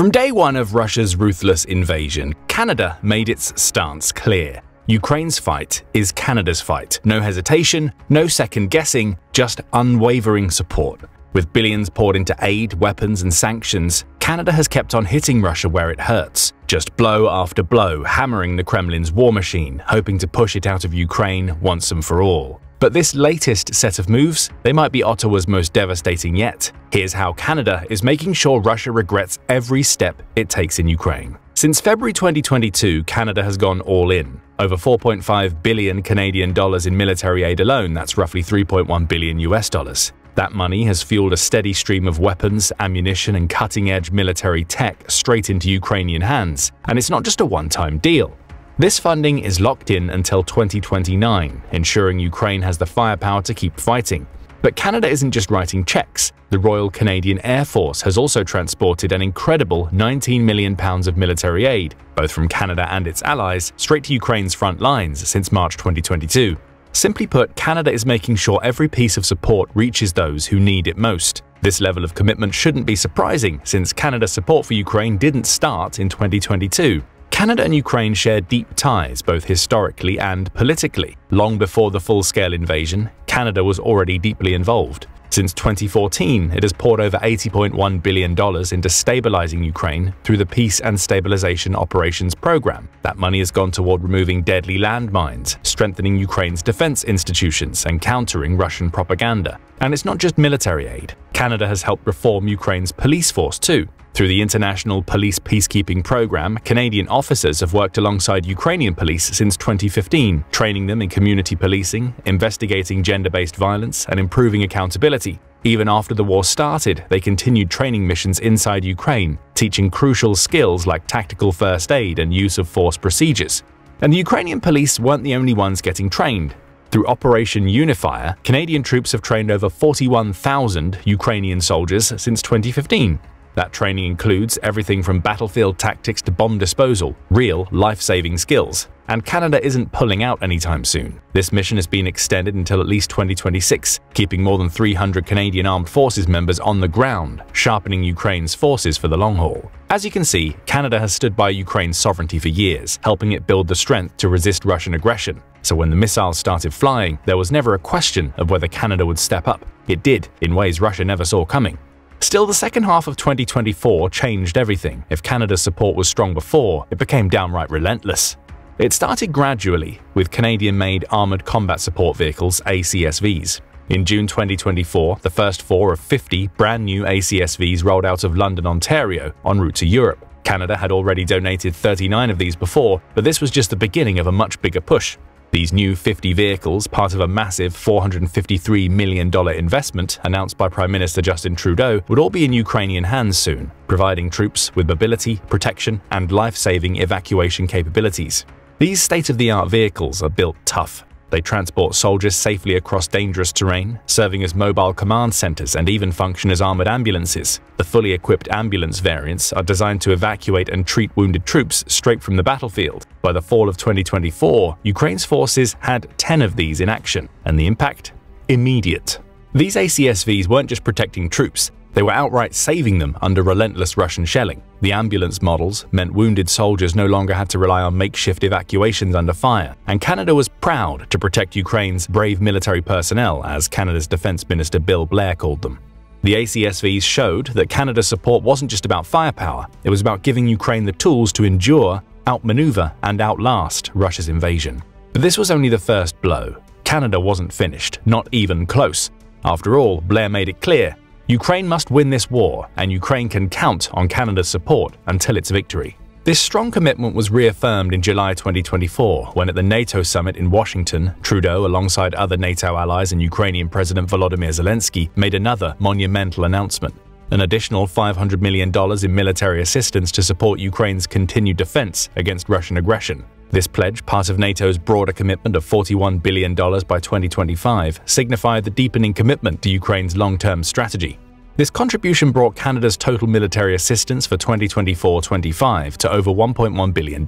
From day one of Russia's ruthless invasion, Canada made its stance clear. Ukraine's fight is Canada's fight. No hesitation, no second guessing, just unwavering support. With billions poured into aid, weapons, and sanctions, Canada has kept on hitting Russia where it hurts, just blow after blow, hammering the Kremlin's war machine, hoping to push it out of Ukraine once and for all. But this latest set of moves, they might be Ottawa's most devastating yet. Here's how Canada is making sure Russia regrets every step it takes in Ukraine. Since February 2022, Canada has gone all in. Over 4.5 billion Canadian dollars in military aid alone, that's roughly 3.1 billion US dollars. That money has fueled a steady stream of weapons, ammunition, and cutting-edge military tech straight into Ukrainian hands. And it's not just a one-time deal. This funding is locked in until 2029, ensuring Ukraine has the firepower to keep fighting. But Canada isn't just writing checks. The Royal Canadian Air Force has also transported an incredible £19 million of military aid, both from Canada and its allies, straight to Ukraine's front lines since March 2022. Simply put, Canada is making sure every piece of support reaches those who need it most. This level of commitment shouldn't be surprising, since Canada's support for Ukraine didn't start in 2022. Canada and Ukraine share deep ties both historically and politically. Long before the full-scale invasion, Canada was already deeply involved. Since 2014, it has poured over $80.1 billion into stabilizing Ukraine through the Peace and Stabilization Operations Program. That money has gone toward removing deadly landmines, strengthening Ukraine's defense institutions, and countering Russian propaganda. And it's not just military aid. Canada has helped reform Ukraine's police force too. Through the International Police Peacekeeping Program, Canadian officers have worked alongside Ukrainian police since 2015, training them in community policing, investigating gender-based violence, and improving accountability. Even after the war started, they continued training missions inside Ukraine, teaching crucial skills like tactical first aid and use of force procedures. And the Ukrainian police weren't the only ones getting trained. Through Operation Unifier, Canadian troops have trained over 41,000 Ukrainian soldiers since 2015. That training includes everything from battlefield tactics to bomb disposal, real life-saving skills. And Canada isn't pulling out anytime soon. This mission has been extended until at least 2026, keeping more than 300 Canadian Armed Forces members on the ground, sharpening Ukraine's forces for the long haul. As you can see, Canada has stood by Ukraine's sovereignty for years, helping it build the strength to resist Russian aggression. So when the missiles started flying, there was never a question of whether Canada would step up. It did, in ways Russia never saw coming. Still, the second half of 2024 changed everything. If Canada's support was strong before, it became downright relentless. It started gradually, with Canadian-made Armoured Combat Support Vehicles (ACSVs). In June 2024, the first 4 of 50 brand-new ACSVs rolled out of London, Ontario, en route to Europe. Canada had already donated 39 of these before, but this was just the beginning of a much bigger push. These new 50 vehicles, part of a massive $453 million investment announced by Prime Minister Justin Trudeau, would all be in Ukrainian hands soon, providing troops with mobility, protection, and life-saving evacuation capabilities. These state-of-the-art vehicles are built tough. They transport soldiers safely across dangerous terrain, serving as mobile command centers and even function as armored ambulances. The fully equipped ambulance variants are designed to evacuate and treat wounded troops straight from the battlefield. By the fall of 2024, Ukraine's forces had 10 of these in action, and the impact? Immediate. These ACSVs weren't just protecting troops, they were outright saving them under relentless Russian shelling. The ambulance models meant wounded soldiers no longer had to rely on makeshift evacuations under fire, and Canada was proud to protect Ukraine's brave military personnel, as Canada's Defense Minister Bill Blair called them. The ACSVs showed that Canada's support wasn't just about firepower, it was about giving Ukraine the tools to endure, outmaneuver, and outlast Russia's invasion. But this was only the first blow. Canada wasn't finished, not even close. After all, Blair made it clear, Ukraine must win this war, and Ukraine can count on Canada's support until its victory. This strong commitment was reaffirmed in July 2024, when at the NATO summit in Washington, Trudeau, alongside other NATO allies and Ukrainian President Volodymyr Zelensky, made another monumental announcement: an additional $500 million in military assistance to support Ukraine's continued defense against Russian aggression. This pledge, part of NATO's broader commitment of $41 billion by 2025, signified the deepening commitment to Ukraine's long-term strategy. This contribution brought Canada's total military assistance for 2024-25 to over $1.1 billion.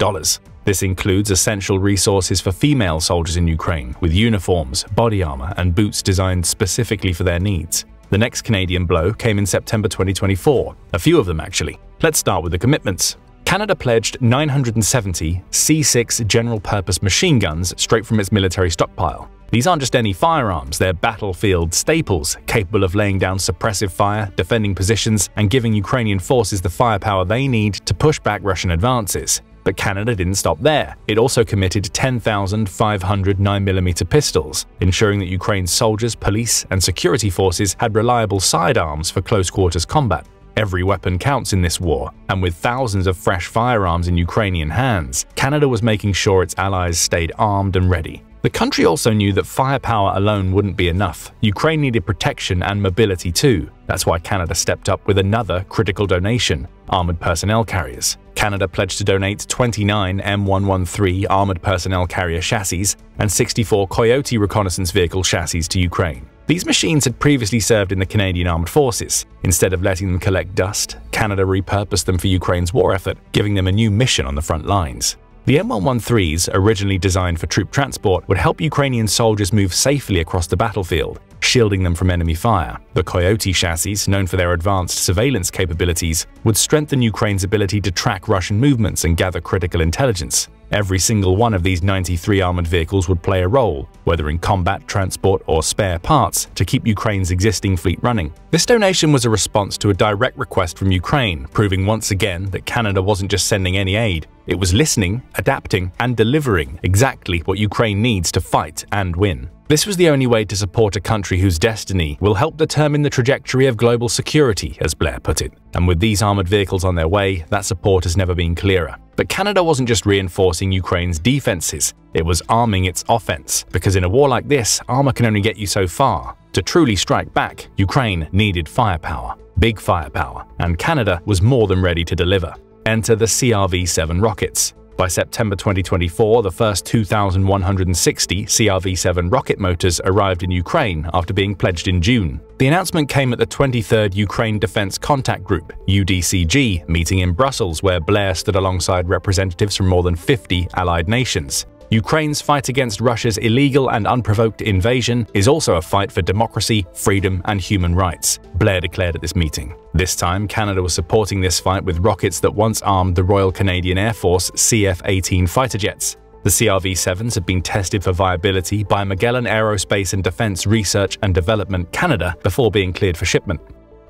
This includes essential resources for female soldiers in Ukraine, with uniforms, body armor, and boots designed specifically for their needs. The next Canadian blow came in September 2024, a few of them actually. Let's start with the commitments. Canada pledged 970 C6 general-purpose machine guns straight from its military stockpile. These aren't just any firearms, they're battlefield staples, capable of laying down suppressive fire, defending positions, and giving Ukrainian forces the firepower they need to push back Russian advances. But Canada didn't stop there. It also committed 10,500 9mm pistols, ensuring that Ukraine's soldiers, police, and security forces had reliable sidearms for close-quarters combat. Every weapon counts in this war, and with thousands of fresh firearms in Ukrainian hands, Canada was making sure its allies stayed armed and ready. The country also knew that firepower alone wouldn't be enough. Ukraine needed protection and mobility too. That's why Canada stepped up with another critical donation: armored personnel carriers. Canada pledged to donate 29 M113 armored personnel carrier chassis and 64 Coyote reconnaissance vehicle chassis to Ukraine. These machines had previously served in the Canadian Armed Forces. Instead of letting them collect dust, Canada repurposed them for Ukraine's war effort, giving them a new mission on the front lines. The M113s, originally designed for troop transport, would help Ukrainian soldiers move safely across the battlefield, shielding them from enemy fire. The Coyote chassis, known for their advanced surveillance capabilities, would strengthen Ukraine's ability to track Russian movements and gather critical intelligence. Every single one of these 93 armored vehicles would play a role, whether in combat, transport, or spare parts, to keep Ukraine's existing fleet running. This donation was a response to a direct request from Ukraine, proving once again that Canada wasn't just sending any aid. It was listening, adapting, and delivering exactly what Ukraine needs to fight and win. This was the only way to support a country whose destiny will help determine the trajectory of global security, as Blair put it. And with these armored vehicles on their way, that support has never been clearer. But Canada wasn't just reinforcing Ukraine's defenses, it was arming its offense. Because in a war like this, armor can only get you so far. To truly strike back, Ukraine needed firepower. Big firepower. And Canada was more than ready to deliver. Enter the CRV-7 rockets. By September 2024, the first 2,160 CRV-7 rocket motors arrived in Ukraine after being pledged in June. The announcement came at the 23rd Ukraine Defense Contact Group (UDCG) meeting in Brussels, where Blair stood alongside representatives from more than 50 allied nations. Ukraine's fight against Russia's illegal and unprovoked invasion is also a fight for democracy, freedom, and human rights, Blair declared at this meeting. This time, Canada was supporting this fight with rockets that once armed the Royal Canadian Air Force CF-18 fighter jets. The CRV-7s had been tested for viability by Magellan Aerospace and Defense Research and Development Canada before being cleared for shipment.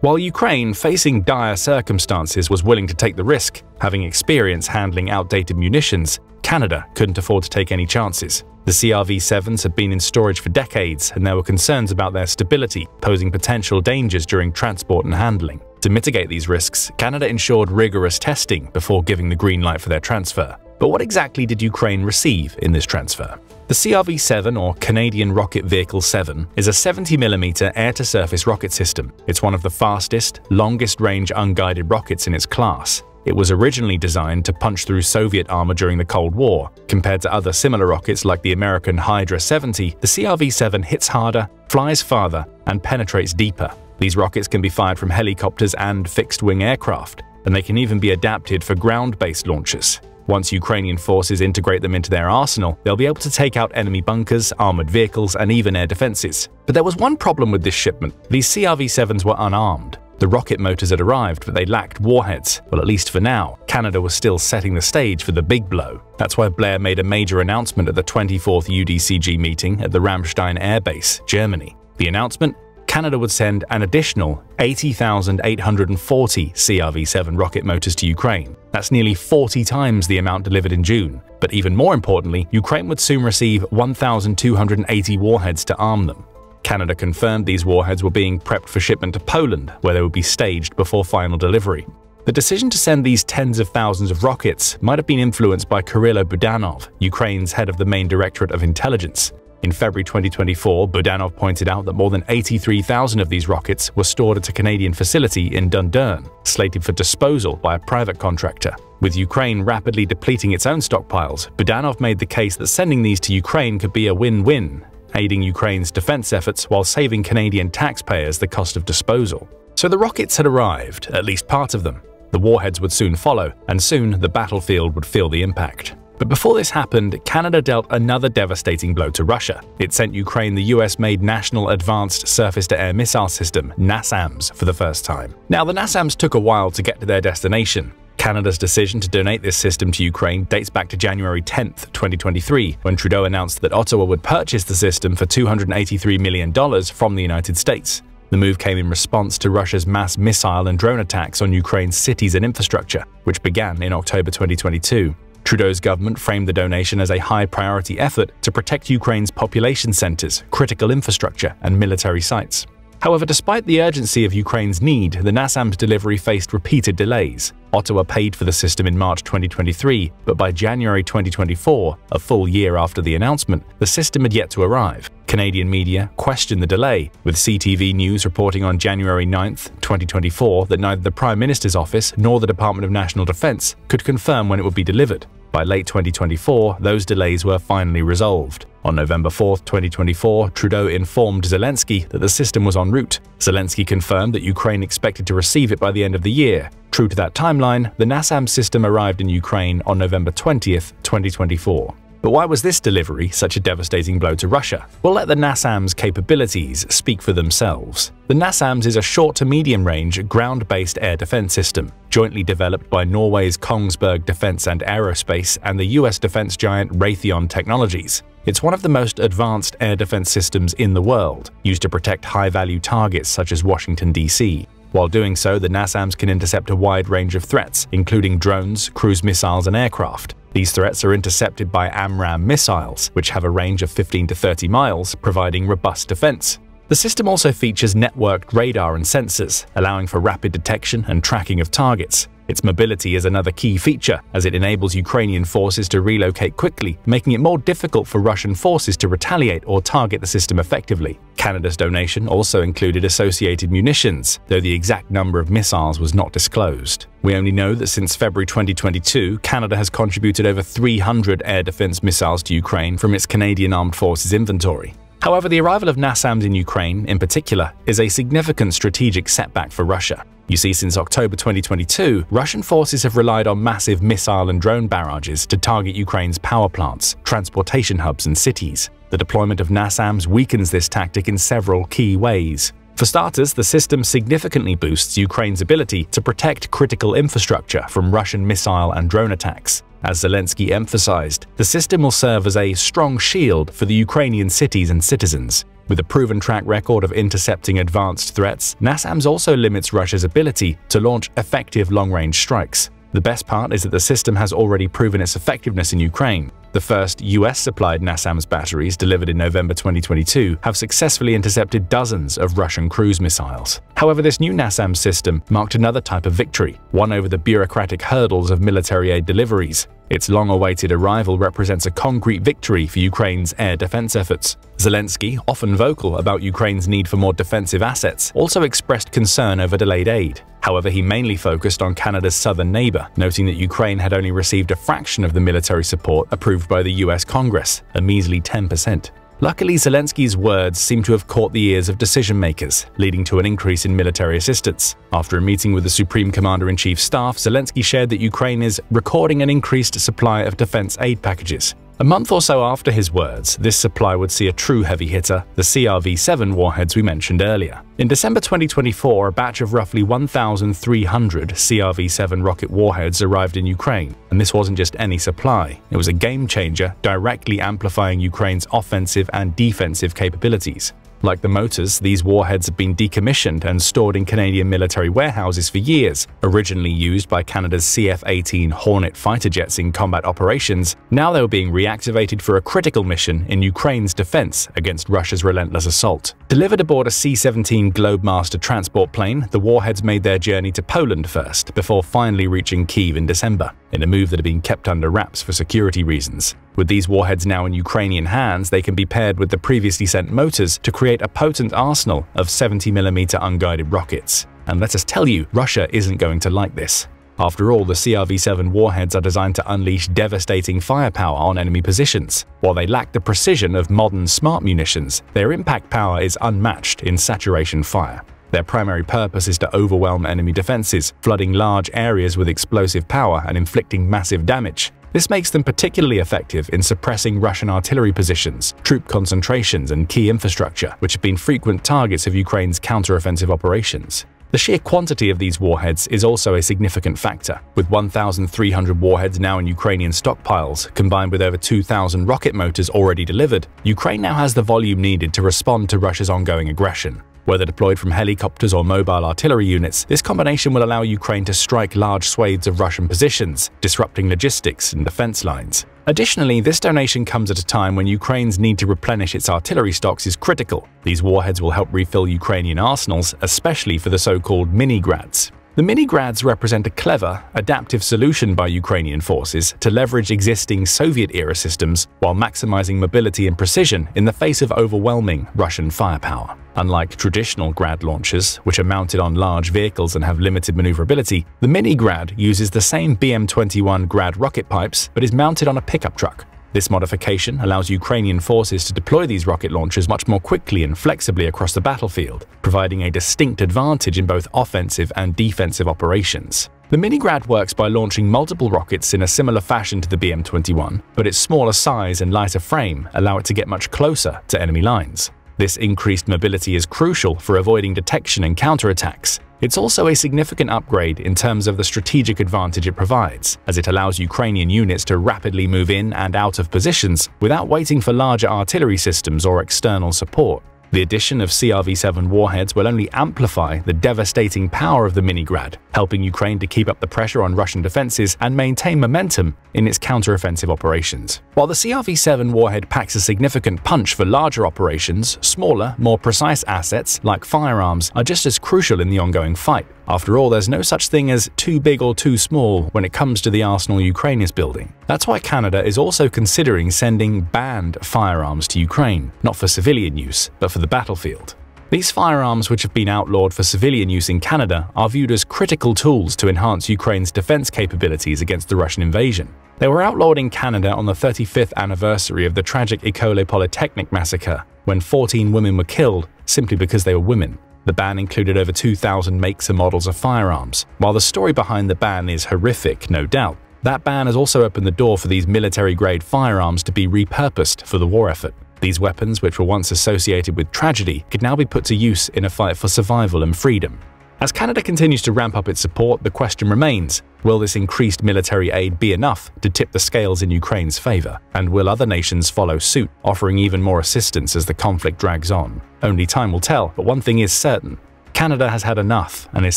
While Ukraine, facing dire circumstances, was willing to take the risk, having experience handling outdated munitions, Canada couldn't afford to take any chances. The CRV-7s had been in storage for decades, and there were concerns about their stability, posing potential dangers during transport and handling. To mitigate these risks, Canada ensured rigorous testing before giving the green light for their transfer. But what exactly did Ukraine receive in this transfer? The CRV-7, or Canadian Rocket Vehicle 7, is a 70mm air-to-surface rocket system. It's one of the fastest, longest-range unguided rockets in its class. It was originally designed to punch through Soviet armor during the Cold War. Compared to other similar rockets like the American Hydra 70, the CRV-7 hits harder, flies farther, and penetrates deeper. These rockets can be fired from helicopters and fixed-wing aircraft, and they can even be adapted for ground-based launches. Once Ukrainian forces integrate them into their arsenal, they'll be able to take out enemy bunkers, armored vehicles, and even air defenses. But there was one problem with this shipment. These CRV-7s were unarmed. The rocket motors had arrived, but they lacked warheads. Well, at least for now, Canada was still setting the stage for the big blow. That's why Blair made a major announcement at the 24th UDCG meeting at the Ramstein Air Base, Germany. The announcement? Canada would send an additional 80,840 CRV-7 rocket motors to Ukraine. That's nearly 40 times the amount delivered in June. But even more importantly, Ukraine would soon receive 1,280 warheads to arm them. Canada confirmed these warheads were being prepped for shipment to Poland, where they would be staged before final delivery. The decision to send these tens of thousands of rockets might have been influenced by Kirill Budanov, Ukraine's head of the main Directorate of Intelligence. In February 2024, Budanov pointed out that more than 83,000 of these rockets were stored at a Canadian facility in Dundurn, slated for disposal by a private contractor. With Ukraine rapidly depleting its own stockpiles, Budanov made the case that sending these to Ukraine could be a win-win, aiding Ukraine's defense efforts while saving Canadian taxpayers the cost of disposal. So the rockets had arrived, at least part of them. The warheads would soon follow, and soon the battlefield would feel the impact. But before this happened, Canada dealt another devastating blow to Russia. It sent Ukraine the US-made National Advanced Surface-to-Air Missile System, NASAMS, for the first time. Now, the NASAMS took a while to get to their destination. Canada's decision to donate this system to Ukraine dates back to January 10, 2023, when Trudeau announced that Ottawa would purchase the system for $283 million from the United States. The move came in response to Russia's mass missile and drone attacks on Ukraine's cities and infrastructure, which began in October 2022. Trudeau's government framed the donation as a high-priority effort to protect Ukraine's population centers, critical infrastructure, and military sites. However, despite the urgency of Ukraine's need, the NASAMS delivery faced repeated delays. Ottawa paid for the system in March 2023, but by January 2024, a full year after the announcement, the system had yet to arrive. Canadian media questioned the delay, with CTV News reporting on January 9, 2024 that neither the Prime Minister's office nor the Department of National Defence could confirm when it would be delivered. By late 2024, those delays were finally resolved. On November 4, 2024, Trudeau informed Zelensky that the system was en route. Zelensky confirmed that Ukraine expected to receive it by the end of the year. True to that timeline, the NASAMS system arrived in Ukraine on November 20, 2024. But why was this delivery such a devastating blow to Russia? We'll let the NASAMS capabilities speak for themselves. The NASAMS is a short to medium-range, ground-based air defense system, jointly developed by Norway's Kongsberg Defence and Aerospace and the US defense giant Raytheon Technologies. It's one of the most advanced air defense systems in the world, used to protect high-value targets such as Washington, D.C. While doing so, the NASAMS can intercept a wide range of threats, including drones, cruise missiles, and aircraft. These threats are intercepted by AMRAAM missiles, which have a range of 15 to 30 miles, providing robust defense. The system also features networked radar and sensors, allowing for rapid detection and tracking of targets. Its mobility is another key feature, as it enables Ukrainian forces to relocate quickly, making it more difficult for Russian forces to retaliate or target the system effectively. Canada's donation also included associated munitions, though the exact number of missiles was not disclosed. We only know that since February 2022, Canada has contributed over 300 air defense missiles to Ukraine from its Canadian Armed Forces inventory. However, the arrival of NASAMS in Ukraine, in particular, is a significant strategic setback for Russia. You see, since October 2022, Russian forces have relied on massive missile and drone barrages to target Ukraine's power plants, transportation hubs, and cities. The deployment of NASAMS weakens this tactic in several key ways. For starters, the system significantly boosts Ukraine's ability to protect critical infrastructure from Russian missile and drone attacks. As Zelensky emphasized, the system will serve as a strong shield for the Ukrainian cities and citizens. With a proven track record of intercepting advanced threats, NASAMS also limits Russia's ability to launch effective long-range strikes. The best part is that the system has already proven its effectiveness in Ukraine. The first US-supplied NASAMS batteries, delivered in November 2022, have successfully intercepted dozens of Russian cruise missiles. However, this new NASAMS system marked another type of victory, one over the bureaucratic hurdles of military aid deliveries. Its long-awaited arrival represents a concrete victory for Ukraine's air defense efforts. Zelensky, often vocal about Ukraine's need for more defensive assets, also expressed concern over delayed aid. However, he mainly focused on Canada's southern neighbor, noting that Ukraine had only received a fraction of the military support approved by the US Congress, a measly 10%. Luckily, Zelensky's words seem to have caught the ears of decision-makers, leading to an increase in military assistance. After a meeting with the Supreme Commander-in-Chief's staff, Zelensky shared that Ukraine is recording an increased supply of defense aid packages. A month or so after his words, this supply would see a true heavy hitter, the CRV-7 warheads we mentioned earlier. In December 2024, a batch of roughly 1,300 CRV-7 rocket warheads arrived in Ukraine, and this wasn't just any supply. It was a game-changer, directly amplifying Ukraine's offensive and defensive capabilities. Like the motors, these warheads have been decommissioned and stored in Canadian military warehouses for years. Originally used by Canada's CF-18 Hornet fighter jets in combat operations, now they were being reactivated for a critical mission in Ukraine's defense against Russia's relentless assault. Delivered aboard a C-17 Globemaster transport plane, the warheads made their journey to Poland first, before finally reaching Kyiv in December, in a move that had been kept under wraps for security reasons. With these warheads now in Ukrainian hands, they can be paired with the previously sent motors to create a potent arsenal of 70mm unguided rockets. And let us tell you, Russia isn't going to like this. After all, the CRV-7 warheads are designed to unleash devastating firepower on enemy positions. While they lack the precision of modern smart munitions, their impact power is unmatched in saturation fire. Their primary purpose is to overwhelm enemy defenses, flooding large areas with explosive power and inflicting massive damage. This makes them particularly effective in suppressing Russian artillery positions, troop concentrations, and key infrastructure, which have been frequent targets of Ukraine's counteroffensive operations. The sheer quantity of these warheads is also a significant factor. With 1,300 warheads now in Ukrainian stockpiles, combined with over 2,000 rocket motors already delivered, Ukraine now has the volume needed to respond to Russia's ongoing aggression. Whether deployed from helicopters or mobile artillery units, this combination will allow Ukraine to strike large swathes of Russian positions, disrupting logistics and defense lines. Additionally, this donation comes at a time when Ukraine's need to replenish its artillery stocks is critical. These warheads will help refill Ukrainian arsenals, especially for the so-called mini-grads. The mini-grads represent a clever, adaptive solution by Ukrainian forces to leverage existing Soviet-era systems while maximizing mobility and precision in the face of overwhelming Russian firepower. Unlike traditional Grad launchers, which are mounted on large vehicles and have limited maneuverability, the mini-Grad uses the same BM-21 Grad rocket pipes but is mounted on a pickup truck. This modification allows Ukrainian forces to deploy these rocket launchers much more quickly and flexibly across the battlefield, providing a distinct advantage in both offensive and defensive operations. The mini-Grad works by launching multiple rockets in a similar fashion to the BM-21, but its smaller size and lighter frame allow it to get much closer to enemy lines. This increased mobility is crucial for avoiding detection and counterattacks. It's also a significant upgrade in terms of the strategic advantage it provides, as it allows Ukrainian units to rapidly move in and out of positions without waiting for larger artillery systems or external support. The addition of CRV-7 warheads will only amplify the devastating power of the mini-Grad, helping Ukraine to keep up the pressure on Russian defenses and maintain momentum in its counteroffensive operations. While the CRV-7 warhead packs a significant punch for larger operations, smaller, more precise assets like firearms are just as crucial in the ongoing fight. After all, there's no such thing as too big or too small when it comes to the arsenal Ukraine is building. That's why Canada is also considering sending banned firearms to Ukraine, not for civilian use, but for the battlefield. These firearms, which have been outlawed for civilian use in Canada, are viewed as critical tools to enhance Ukraine's defense capabilities against the Russian invasion. They were outlawed in Canada on the 35th anniversary of the tragic École Polytechnique massacre, when 14 women were killed simply because they were women. The ban included over 2,000 makes and models of firearms. While the story behind the ban is horrific, no doubt, that ban has also opened the door for these military-grade firearms to be repurposed for the war effort. These weapons, which were once associated with tragedy, could now be put to use in a fight for survival and freedom. As Canada continues to ramp up its support, the question remains, will this increased military aid be enough to tip the scales in Ukraine's favor? And will other nations follow suit, offering even more assistance as the conflict drags on? Only time will tell, but one thing is certain. Canada has had enough and is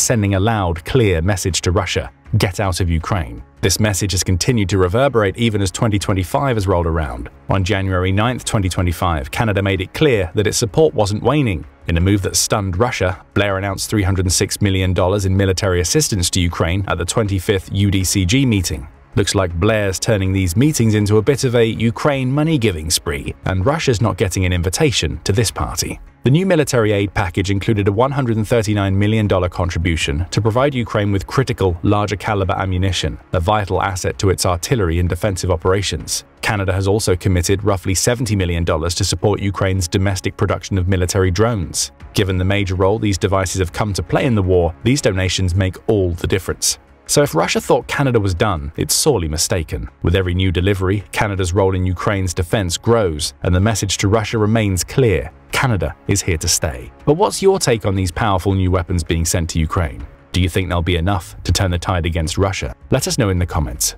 sending a loud, clear message to Russia: get out of Ukraine. This message has continued to reverberate even as 2025 has rolled around. On January 9, 2025, Canada made it clear that its support wasn't waning. In a move that stunned Russia, Blair announced $306 million in military assistance to Ukraine at the 25th UDCG meeting. Looks like Blair's turning these meetings into a bit of a Ukraine money-giving spree, and Russia's not getting an invitation to this party. The new military aid package included a $139 million contribution to provide Ukraine with critical, larger-caliber ammunition, a vital asset to its artillery and defensive operations. Canada has also committed roughly $70 million to support Ukraine's domestic production of military drones. Given the major role these devices have come to play in the war, these donations make all the difference. So if Russia thought Canada was done, it's sorely mistaken. With every new delivery, Canada's role in Ukraine's defense grows, and the message to Russia remains clear: Canada is here to stay. But what's your take on these powerful new weapons being sent to Ukraine? Do you think they'll be enough to turn the tide against Russia? Let us know in the comments.